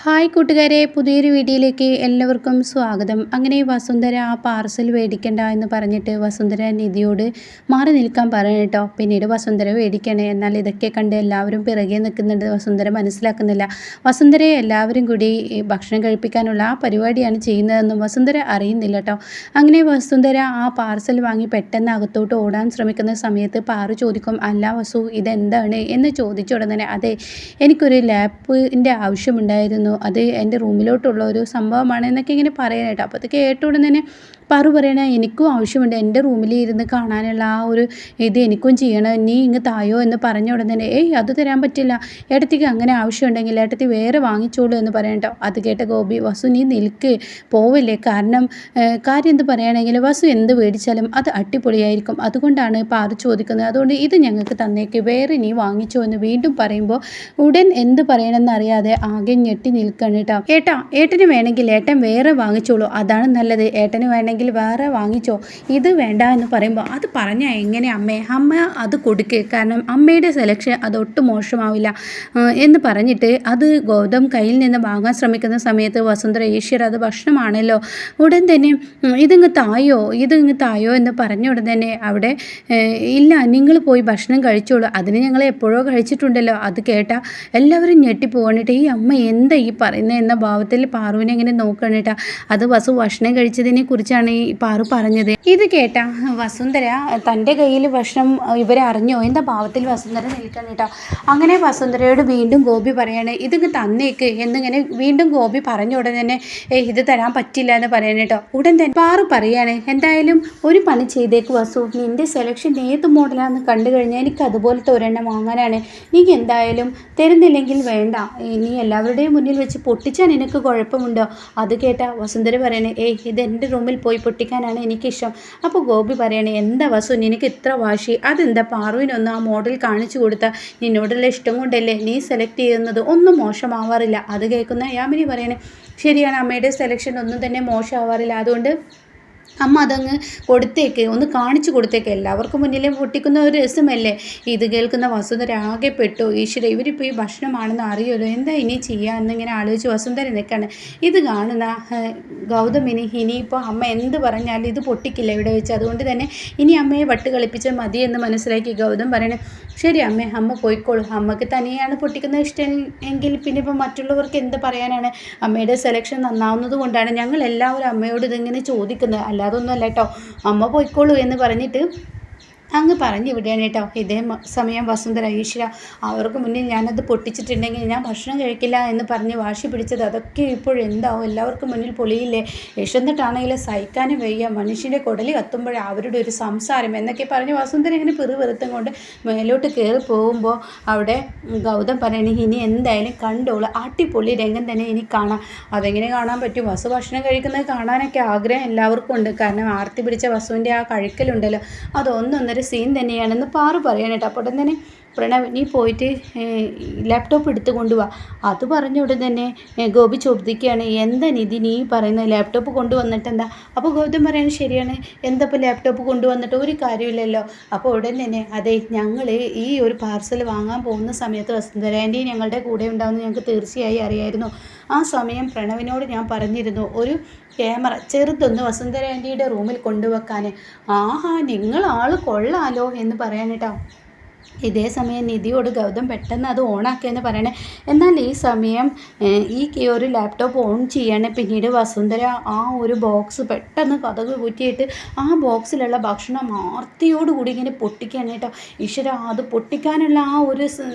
Hi കൂട്ടുകാരെ, പുതിയൊരു വീഡിയോയിലേക്ക് എല്ലാവർക്കും സ്വാഗതം. അങ്ങനെ വസുന്ധര ആ പാർസൽ മേടിക്കണ്ട എന്ന് പറഞ്ഞിട്ട് വസുന്ധര നിധിയോട് മാറി നിൽക്കാൻ പറയണം കേട്ടോ. പിന്നീട് വസുന്ധര മേടിക്കണേ, എന്നാൽ ഇതൊക്കെ കണ്ട് എല്ലാവരും പിറകെ നിൽക്കുന്നുണ്ട്. വസുന്ധര മനസ്സിലാക്കുന്നില്ല. വസുന്ധരയെ എല്ലാവരും കൂടി ഭക്ഷണം കഴിപ്പിക്കാനുള്ള ആ പരിപാടിയാണ് ചെയ്യുന്നതെന്നും വസുന്ധര അറിയുന്നില്ല കേട്ടോ. അങ്ങനെ വസുന്ധര ആ പാർസൽ വാങ്ങി പെട്ടെന്ന് അകത്തോട്ട് ഓടാൻ ശ്രമിക്കുന്ന സമയത്ത് പാറു ചോദിക്കും, അല്ല വസു, ഇതെന്താണ് എന്ന് ചോദിച്ച ഉടനെ, അതെ, എനിക്കൊരു ലാപ്പിൻ്റെ ആവശ്യമുണ്ടായിരുന്നു, അത് എൻ്റെ റൂമിലോട്ടുള്ള ഒരു സംഭവമാണ് എന്നൊക്കെ ഇങ്ങനെ പറയാനായിട്ട്. അപ്പോൾ അത് കേട്ട ഉടൻ തന്നെ പാറു പറയണ, എനിക്കും ആവശ്യമുണ്ട്, എൻ്റെ റൂമിൽ ഇരുന്ന് കാണാനുള്ള ആ ഒരു ഇത് എനിക്കും ചെയ്യണം, നീ ഇങ്ങ് തായോ എന്ന് പറഞ്ഞ ഉടൻ തന്നെ, അത് തരാൻ പറ്റില്ല, ഏട്ടത്തിക്ക് അങ്ങനെ ആവശ്യമുണ്ടെങ്കിൽ ഏട്ടത്തി വേറെ വാങ്ങിച്ചോളൂ എന്ന് പറയട്ടോ. അത് കേട്ട ഗോപി, വസു നീ നിൽക്ക്, പോവില്ലേ, കാര്യം എന്ത് പറയുകയാണെങ്കിൽ വസു എന്ത് മേടിച്ചാലും അത് അടിപൊളിയായിരിക്കും, അതുകൊണ്ടാണ് പാറു ചോദിക്കുന്നത്, അതുകൊണ്ട് ഇത് ഞങ്ങൾക്ക് തന്നേക്ക്, വേറെ നീ വാങ്ങിച്ചോ എന്ന് വീണ്ടും പറയുമ്പോൾ ഉടൻ എന്ത് പറയണമെന്ന് അറിയാതെ ആകെ ഞെട്ടി നിൽക്കണം കേട്ടോ. ഏട്ടന് വേണമെങ്കിൽ ഏട്ടൻ വേറെ വാങ്ങിച്ചോളൂ, അതാണ് നല്ലത്, ഏട്ടന് വേണമെങ്കിൽ വേറെ വാങ്ങിച്ചോ, ഇത് വേണ്ട എന്ന് പറയുമ്പോൾ, അത് പറഞ്ഞാൽ എങ്ങനെ അമ്മ അത് കൊടുക്കുക, കാരണം അമ്മയുടെ സെലക്ഷൻ അതൊട്ടും മോശമാവില്ല എന്ന് പറഞ്ഞിട്ട് അത് ഗൗതം കയ്യിൽ നിന്ന് വാങ്ങാൻ ശ്രമിക്കുന്ന സമയത്ത് വസുന്ധര, ഈശ്വര അത് ഭക്ഷണമാണല്ലോ, ഉടൻ തന്നെ ഇതിങ്ങ് തായോ എന്ന് പറഞ്ഞ ഉടൻ തന്നെ അവിടെ, ഇല്ല നിങ്ങൾ പോയി ഭക്ഷണം കഴിച്ചോളൂ, അതിന് ഞങ്ങൾ എപ്പോഴോ കഴിച്ചിട്ടുണ്ടല്ലോ. അത് കേട്ടാൽ എല്ലാവരും ഞെട്ടിപ്പോകണിട്ട്, ഈ അമ്മ എന്താ ഈ പറയുന്നത് എന്ന ഭാവത്തിൽ പാറുവിനെ ഇങ്ങനെ നോക്കണിട്ടാ. അത് വസു ഭക്ഷണം കഴിച്ചതിനെ കുറിച്ചാണ് ഈ പാറു പറഞ്ഞത്. ഇത് കേട്ട വസുന്ധര തൻ്റെ കയ്യിൽ ഭക്ഷണം ഇവരെ അറിഞ്ഞോ എന്ന ഭാവത്തിൽ വസുന്ധര നിൽക്കണിട്ടാ. അങ്ങനെ വസുന്ധരയോട് വീണ്ടും ഗോപി പറയാണ്, ഇതിങ്ങ് തന്നേക്ക് എന്നിങ്ങനെ വീണ്ടും ഗോപി പറഞ്ഞ ഉടൻ തന്നെ, ഇത് തരാൻ പറ്റില്ല എന്ന് പറയാനേട്ടോ. ഉടൻ തന്നെ പാറു പറയാണ്, എന്തായാലും ഒരു പണി ചെയ്തേക്ക് വസു, നിന്റെ സെലക്ഷൻ ഏത് മോഡലാണെന്ന് കണ്ടു കഴിഞ്ഞാൽ എനിക്ക് അതുപോലത്തെ ഒരെണ്ണം വാങ്ങാനാണ്, നീ എന്തായാലും തരുന്നില്ലെങ്കിൽ വേണ്ട, നീ എല്ലാവരുടെയും മുന്നിൽ വെച്ച് പൊട്ടിച്ചാൽ നിനക്ക് കുഴപ്പമുണ്ടോ. അത് കേട്ട വസുന്ധര പറയണേ, ഇത് എൻ്റെ റൂമിൽ പോയി പൊട്ടിക്കാനാണ് എനിക്കിഷ്ടം. അപ്പോൾ ഗോപി പറയണേ, എന്താ വസു നിനക്ക് ഇത്ര വാശി, അതെന്താ പാറുവിനൊന്ന് ആ മോഡൽ കാണിച്ചു കൊടുത്താൽ നിന്നോടുള്ള ഇഷ്ടം കൊണ്ടല്ലേ നീ സെലക്ട് ചെയ്യുന്നത്, ഒന്നും മോശമാവാറില്ല. അത് കേൾക്കുന്ന യാമിനി പറയണേ, ശരിയാണ്, അമ്മയുടെ സെലക്ഷൻ ഒന്നും തന്നെ മോശമാവാറില്ല, അതുകൊണ്ട് അമ്മ അതങ്ങ് കൊടുത്തേക്ക്, ഒന്ന് കാണിച്ചു കൊടുത്തേക്ക്, എല്ലാവർക്കും മുന്നിലേ പൊട്ടിക്കുന്ന ഒരു രസമല്ലേ. ഇത് കേൾക്കുന്ന വസുന്ധര ആകെ പെട്ടു, ഈശ്വര ഇവരിപ്പോൾ ഈ ഭക്ഷണമാണെന്ന് അറിയുമല്ലോ, എന്താ ഇനി ചെയ്യുക എന്നിങ്ങനെ ആലോചിച്ച് വസുന്ധര നിൽക്കുകയാണ്. ഇത് കാണുന്ന ഗൗതമിനി, ഇനിയിപ്പോൾ അമ്മ എന്ത് പറഞ്ഞാലും ഇത് പൊട്ടിക്കില്ല ഇവിടെ വെച്ച്, അതുകൊണ്ട് തന്നെ ഇനി അമ്മയെ വട്ട് കളിപ്പിച്ചാൽ മതി എന്ന് മനസ്സിലാക്കി ഗൗതം പറയണേ, ശരി അമ്മ പോയിക്കോളൂ, അമ്മക്ക് തനിയാണ് പൊട്ടിക്കുന്നത് ഇഷ്ടം എങ്കിൽ പിന്നെ ഇപ്പോൾ മറ്റുള്ളവർക്ക് എന്ത് പറയാനാണ്, അമ്മയുടെ സെലക്ഷൻ നന്നാവുന്നത് കൊണ്ടാണ് ഞങ്ങൾ എല്ലാവരും അമ്മയോട് ഇതിങ്ങനെ ചോദിക്കുന്നത്, അല്ലാതൊന്നുമല്ല കേട്ടോ, അമ്മ പോയിക്കോളൂ എന്ന് പറഞ്ഞിട്ട് അങ്ങ് പറഞ്ഞു വിടുകയാണ് കേട്ടോ. ഇതേ സമയം വസുന്ധര, ഈശ്വര അവർക്ക് മുന്നിൽ ഞാനത് പൊട്ടിച്ചിട്ടുണ്ടെങ്കിൽ ഞാൻ ഭക്ഷണം കഴിക്കില്ല എന്ന് പറഞ്ഞ് വാശി പിടിച്ചത് അതൊക്കെ ഇപ്പോഴെന്താവും, എല്ലാവർക്കും മുന്നിൽ പൊളിയില്ലേ, വിശന്നിട്ടാണെങ്കിൽ സഹിക്കാനും വയ്യ, മനുഷ്യൻ്റെ കുടലി കത്തുമ്പോൾ അവരുടെ ഒരു സംസാരം എന്നൊക്കെ പറഞ്ഞ് വസുന്ധര ഇങ്ങനെ വെറുത്തും കൊണ്ട് മേലോട്ട് കയറി പോകുമ്പോൾ അവിടെ ഗൗതം പറയണേ, ഇനി എന്തായാലും കണ്ടോളൂ, അടിപൊളി രംഗം തന്നെ ഇനി കാണാം. അതെങ്ങനെ കാണാൻ പറ്റും, വസു ഭക്ഷണം കഴിക്കുന്നത് കാണാനൊക്കെ ആഗ്രഹം എല്ലാവർക്കും ഉണ്ട്, കാരണം ആർത്തി പിടിച്ച വസുവിൻ്റെ ആ കഴിക്കലുണ്ടല്ലോ, അതൊന്നൊന്നര സീൻ തന്നെയാണെന്ന് പാറു പറയാനായിട്ട്. അപ്പോൾ ഉടൻ തന്നെ, പ്രണവ് നീ പോയിട്ട് ലാപ്ടോപ്പ് എടുത്ത് കൊണ്ടുപോവാ, അത് പറഞ്ഞ ഉടൻ തന്നെ ഗോപി ചോദിക്കുകയാണ്, എന്താ നിധി നീ പറയുന്നത്, ലാപ്ടോപ്പ് കൊണ്ടുവന്നിട്ട് എന്താ. അപ്പോൾ ഗൗതം പറയുന്നത്, ശരിയാണ്, എന്താ ഇപ്പോൾ ലാപ്ടോപ്പ് കൊണ്ടുവന്നിട്ട് ഒരു കാര്യമില്ലല്ലോ. അപ്പോൾ ഉടൻ തന്നെ, അതെ ഞങ്ങൾ ഈ ഒരു പാർസൽ വാങ്ങാൻ പോകുന്ന സമയത്ത് വസുന്ധര ആൻറ്റി ഞങ്ങളുടെ കൂടെ ഉണ്ടാവുമെന്ന് ഞങ്ങൾക്ക് തീർച്ചയായും അറിയായിരുന്നു. ആ സമയം പ്രണവിനോട് ഞാൻ പറഞ്ഞിരുന്നു ഒരു ക്യാമറ ചെറുതൊന്ന് വസുന്ധര ആൻറ്റിയുടെ റൂമിൽ കൊണ്ടുവെക്കാൻ. ആഹാ, നിങ്ങൾ ആൾ കൊള്ളാലോ എന്ന് പറയാനേട്ടോ. ഇതേ സമയം നിധിയോട് ഗൗതം പെട്ടെന്ന് അത് ഓണാക്കിയെന്ന് പറയണേ. എന്നാൽ ഈ സമയം ഈ ഒരു ലാപ്ടോപ്പ് ഓൺ ചെയ്യാണ്. പിന്നീട് വസുന്ധര ആ ഒരു ബോക്സ് പെട്ടെന്ന് കതക് കുറ്റിയിട്ട് ആ ബോക്സിലുള്ള ഭക്ഷണം ആർത്തിയോടുകൂടി ഇങ്ങനെ പൊട്ടിക്കുകയാണ് കേട്ടോ. ഈശ്വര, അത് പൊട്ടിക്കാനുള്ള ആ ഒരു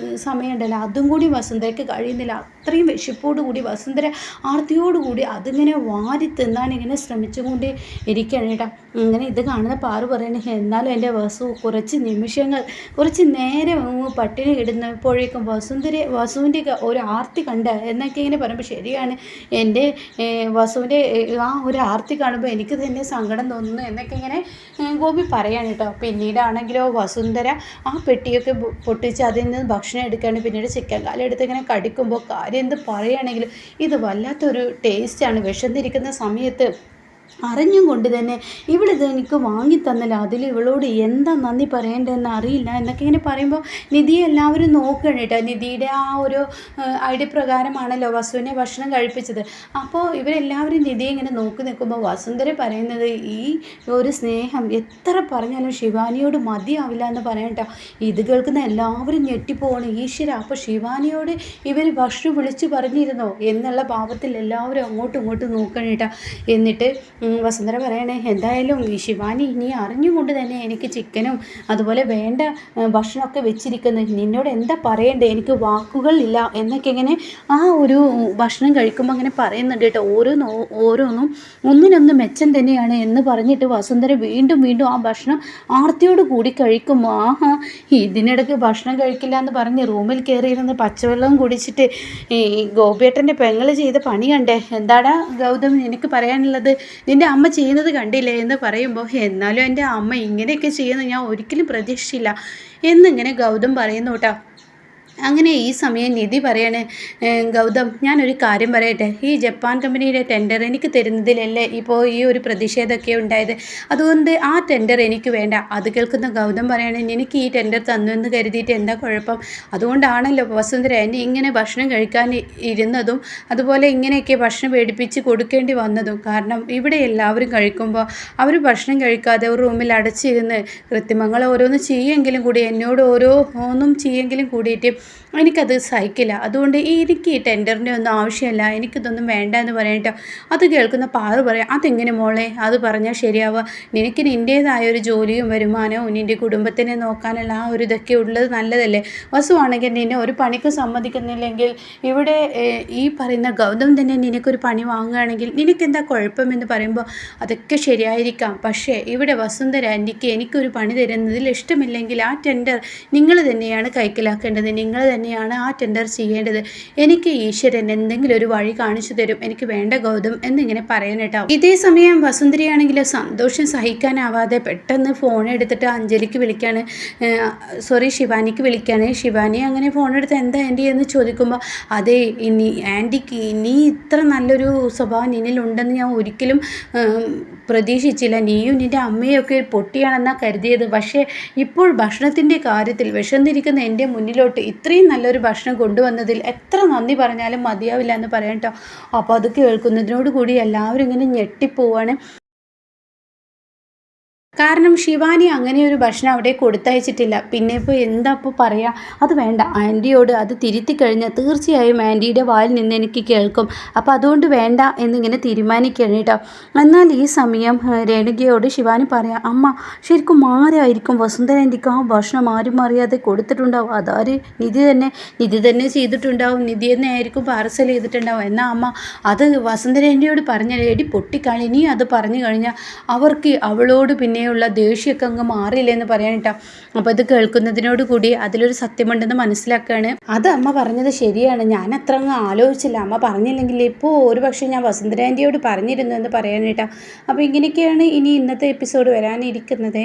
സമയം ഉണ്ടല്ലോ, അതും കൂടി വസുന്ധരയ്ക്ക് കഴിയുന്നില്ല. അത്രയും വിശപ്പോടുകൂടി വസുന്ധര ആർത്തിയോടുകൂടി അതിങ്ങനെ വാരി തിന്നാൻ ഇങ്ങനെ ശ്രമിച്ചുകൊണ്ട് ഇരിക്കുകയാണ് കേട്ടോ. ഇങ്ങനെ ഇത് കാണുന്ന പാറു പറയണേ, എന്നാലും എൻ്റെ വസു കുറച്ച് നേരെ പട്ടിണി കിടന്നപ്പോഴേക്കും വസുവിൻ്റെ ഒരു ആർത്തി കണ്ട എന്നൊക്കെ ഇങ്ങനെ പറയുമ്പോൾ, ശരിയാണ്, എൻ്റെ വസുവിൻ്റെ ആ ഒരു ആർത്തി കാണുമ്പോൾ എനിക്ക് തന്നെ സങ്കടം തോന്നുന്നു എന്നൊക്കെ ഇങ്ങനെ ഗോപി പറയാണ് കേട്ടോ. പിന്നീടാണെങ്കിലോ വസുന്ധര ആ പെട്ടിയൊക്കെ പൊട്ടിച്ച് അതിൽ നിന്ന് ഭക്ഷണം എടുക്കുകയാണ്. പിന്നീട് ചിക്കൻ കാലം എടുത്ത് ഇങ്ങനെ കടിക്കുമ്പോൾ കാര്യം എന്ത് പറയുകയാണെങ്കിലും ഇത് വല്ലാത്തൊരു ടേസ്റ്റാണ്. വിശന്നിരിക്കുന്ന സമയത്ത് അറിഞ്ഞും കൊണ്ട് തന്നെ ഇവളിത് എനിക്ക് വാങ്ങി തന്നല്ലോ, അതിൽ ഇവളോട് എന്താ നന്ദി പറയേണ്ടതെന്ന് അറിയില്ല എന്നൊക്കെ ഇങ്ങനെ പറയുമ്പോൾ നിധിയെ എല്ലാവരും നോക്കണം കേട്ടോ. നിധിയുടെ ആ ഒരു ഐഡിയ പ്രകാരമാണല്ലോ വസുവിനെ ഭക്ഷണം കഴിപ്പിച്ചത്. അപ്പോൾ ഇവരെല്ലാവരും നിധിയെ ഇങ്ങനെ നോക്കി നിൽക്കുമ്പോൾ വസുന്ധര പറയുന്നത് ഈ ഒരു സ്നേഹം എത്ര പറഞ്ഞാലും ശിവാനിയോട് മതിയാവില്ല എന്ന് പറയാം കേട്ടോ. ഇത് കേൾക്കുന്ന എല്ലാവരും ഞെട്ടിപ്പോവാണ്. ഈശ്വര, അപ്പോൾ ശിവാനിയോട് ഇവർ ഭക്ഷണം വിളിച്ചു പറഞ്ഞിരുന്നോ എന്നുള്ള ഭാവത്തിൽ എല്ലാവരും അങ്ങോട്ടും ഇങ്ങോട്ടും നോക്കണം കേട്ടോ. എന്നിട്ട് വസുന്ധര പറയണേ, എന്തായാലും ഈ ശിവാനി നീ അറിഞ്ഞുകൊണ്ട് തന്നെ എനിക്ക് ചിക്കനും അതുപോലെ വേണ്ട ഭക്ഷണമൊക്കെ വെച്ചിരിക്കുന്നത്, നിന്നോട് എന്താ പറയണ്ടേ, എനിക്ക് വാക്കുകളില്ല എന്നൊക്കെ ഇങ്ങനെ ആ ഒരു ഭക്ഷണം കഴിക്കുമ്പോൾ അങ്ങനെ പറയുന്നുണ്ട് കേട്ടോ. ഓരോന്നും ഒന്നിനൊന്ന് മെച്ചം തന്നെയാണ് എന്ന് പറഞ്ഞിട്ട് വസുന്ധര വീണ്ടും വീണ്ടും ആ ഭക്ഷണം ആർത്തിയോട് കൂടി കഴിക്കുമ്പോൾ ഇതിനിടയ്ക്ക് ഭക്ഷണം കഴിക്കില്ല എന്ന് പറഞ്ഞ് റൂമിൽ കയറിയിരുന്ന് പച്ചവെള്ളം കുടിച്ചിട്ട് ഈ ഗോപിയേട്ടൻ്റെ പെങ്ങൾ ചെയ്ത പണി കണ്ടേ, എന്താടാ ഗൗതം എനിക്ക് പറയാനുള്ളത്, നിൻ്റെ അമ്മ ചെയ്യുന്നത് കണ്ടില്ലേ എന്ന് പറയുമ്പോൾ, എന്നാലും എൻ്റെ അമ്മ ഇങ്ങനെയൊക്കെ ചെയ്യുന്നത് ഞാൻ ഒരിക്കലും പ്രതീക്ഷിച്ചില്ല എന്നിങ്ങനെ ഗൗതം പറയുന്നു കേട്ടോ. അങ്ങനെ ഈ സമയം നിധി പറയാണ്, ഗൗതം ഞാനൊരു കാര്യം പറയട്ടെ, ഈ ജപ്പാൻ കമ്പനിയുടെ ടെൻഡർ എനിക്ക് തരുന്നതിലല്ലേ ഇപ്പോൾ ഈ ഒരു പ്രതിഷേധമൊക്കെ ഉണ്ടായത്, അതുകൊണ്ട് ആ ടെൻഡർ എനിക്ക് വേണ്ട. അത് കേൾക്കുന്ന ഗൗതം പറയാണ്, എനിക്ക് ഈ ടെൻഡർ തന്നു എന്ന് കരുതിയിട്ട് എന്താ കുഴപ്പം, അതുകൊണ്ടാണല്ലോ വസുന്ധര എന്നെ ഇങ്ങനെ ഭക്ഷണം കഴിക്കാൻ ഇരുന്നതും അതുപോലെ ഇങ്ങനെയൊക്കെ ഭക്ഷണം മേടിപ്പിച്ച് കൊടുക്കേണ്ടി വന്നതും. കാരണം ഇവിടെ എല്ലാവരും കഴിക്കുമ്പോൾ അവർ ഭക്ഷണം കഴിക്കാതെ ഒരു റൂമിൽ അടച്ചിരുന്ന് കൃത്രിമങ്ങൾ ഓരോന്ന് ചെയ്യുമെങ്കിലും കൂടി എന്നോട് ഓരോന്നും ചെയ്യുമെങ്കിലും കൂടിയിട്ട് എനിക്കത് സഹിക്കില്ല. അതുകൊണ്ട് എനിക്ക് ഈ ടെൻഡറിൻ്റെ ഒന്നും ആവശ്യമില്ല, എനിക്കിതൊന്നും വേണ്ട എന്ന് പറയട്ടോ. അത് കേൾക്കുന്ന പാറു പറയാം, അതെങ്ങനെ മോളെ അത് പറഞ്ഞാൽ ശരിയാവുക, നിനക്ക് നിൻ്റേതായ ഒരു ജോലിയും വരുമാനവും നിൻ്റെ കുടുംബത്തിനെ നോക്കാനുള്ള ആ ഒരു ഇതൊക്കെ ഉള്ളത് നല്ലതല്ലേ. വസുവാണെങ്കിൽ നിന്നെ ഒരു പണിക്ക് സമ്മതിക്കുന്നില്ലെങ്കിൽ ഇവിടെ ഈ പറയുന്ന ഗൗതം തന്നെ നിനക്കൊരു പണി വാങ്ങുകയാണെങ്കിൽ നിനക്കെന്താ കുഴപ്പമെന്ന് പറയുമ്പോൾ അതൊക്കെ ശരിയായിരിക്കാം, പക്ഷേ ഇവിടെ വസുന്ധര എനിക്കൊരു പണി തരുന്നതിൽ ഇഷ്ടമില്ലെങ്കിൽ ആ ടെൻഡർ നിങ്ങൾ തന്നെയാണ് കൈക്കലാക്കേണ്ടത്, നിങ്ങൾ തന്നെയാണ് ആ ടെൻഡർ ചെയ്യേണ്ടത്. എനിക്ക് ഈശ്വരൻ എന്തെങ്കിലും ഒരു വഴി കാണിച്ചു തരും, എനിക്ക് വേണ്ട ഗൗതം എന്നിങ്ങനെ പറയാനേട്ടോ. ഇതേ സമയം വസുന്ധരയാണെങ്കിൽ സന്തോഷം സഹിക്കാനാവാതെ പെട്ടെന്ന് ഫോൺ എടുത്തിട്ട് അഞ്ജലിക്ക് വിളിക്കുകയാണ്, ശിവാനിക്ക് വിളിക്കുകയാണ്. ശിവാനി അങ്ങനെ ഫോൺ എടുത്ത് എന്താ ആൻറ്റി എന്ന് ചോദിക്കുമ്പോൾ, അതെ ആൻറ്റിക്ക് നീ ഇത്ര നല്ലൊരു സ്വഭാവം നിന്നിലുണ്ടെന്ന് ഞാൻ ഒരിക്കലും പ്രതീക്ഷിച്ചില്ല, നീയും നിൻ്റെ അമ്മയൊക്കെ പൊട്ടിയാണെന്നാണ് കരുതിയത്, പക്ഷേ ഇപ്പോൾ ഭക്ഷണത്തിൻ്റെ കാര്യത്തിൽ വിശന്നിരിക്കുന്ന എൻ്റെ മുന്നിലോട്ട് ഇത്രയും നല്ലൊരു ഭക്ഷണം കൊണ്ടുവന്നതിൽ എത്ര നന്ദി പറഞ്ഞാലും മതിയാവില്ല എന്ന് പറയാം കേട്ടോ. അപ്പോൾ അത് കേൾക്കുന്നതിനോട് കൂടി എല്ലാവരും ഇങ്ങനെ ഞെട്ടിപ്പോവാണ്. കാരണം ശിവാനി അങ്ങനെ ഒരു ഭക്ഷണം അവിടെ കൊടുത്തയച്ചിട്ടില്ല. പിന്നെ ഇപ്പോൾ എന്താ ഇപ്പോൾ പറയുക, അത് വേണ്ട, ആൻറ്റിയോട് അത് തിരുത്തി കഴിഞ്ഞാൽ തീർച്ചയായും ആൻറ്റിയുടെ വായിൽ നിന്ന് എനിക്ക് കേൾക്കും, അപ്പോൾ അതുകൊണ്ട് വേണ്ട എന്നിങ്ങനെ തീരുമാനിക്കുകയാണ് കേട്ടോ. എന്നാൽ ഈ സമയം രേണുകയോട് ശിവാനി പറയാം, അമ്മ ശരിക്കും ആരായിരിക്കും വസുന്ധര ആൻറ്റിക്ക് ആ ഭക്ഷണം ആരും അറിയാതെ കൊടുത്തിട്ടുണ്ടാവും, അതാര് നിധി തന്നെ ചെയ്തിട്ടുണ്ടാവും, നിധി തന്നെ ആയിരിക്കും പാർസൽ ചെയ്തിട്ടുണ്ടാവും. എന്നാൽ അമ്മ അത് വസുന്ധര ആൻറ്റിയോട് പറഞ്ഞാൽ എടി പൊട്ടിക്കാളി, നീ അത് പറഞ്ഞു കഴിഞ്ഞാൽ അവർക്ക് അവളോട് പിന്നെ ഉള്ള ദേഷ്യമൊക്കെ അങ്ങ് മാറിയില്ലെന്ന് പറയാൻ കേട്ടോ. അപ്പോൾ ഇത് കേൾക്കുന്നതിനോട് കൂടി അതിലൊരു സത്യമുണ്ടെന്ന് മനസ്സിലാക്കുകയാണ്. അത് അമ്മ പറഞ്ഞത് ശരിയാണ്, ഞാൻ അത്ര അങ്ങ് ആലോചിച്ചില്ല, അമ്മ പറഞ്ഞില്ലെങ്കിൽ ഇപ്പോൾ ഒരു പക്ഷേ ഞാൻ വസുന്ധര ആൻറ്റിയോട് പറഞ്ഞിരുന്നു എന്ന് പറയാൻ കേട്ടോ. അപ്പോൾ ഇങ്ങനെയൊക്കെയാണ് ഇനി ഇന്നത്തെ എപ്പിസോഡ് വരാനിരിക്കുന്നത്.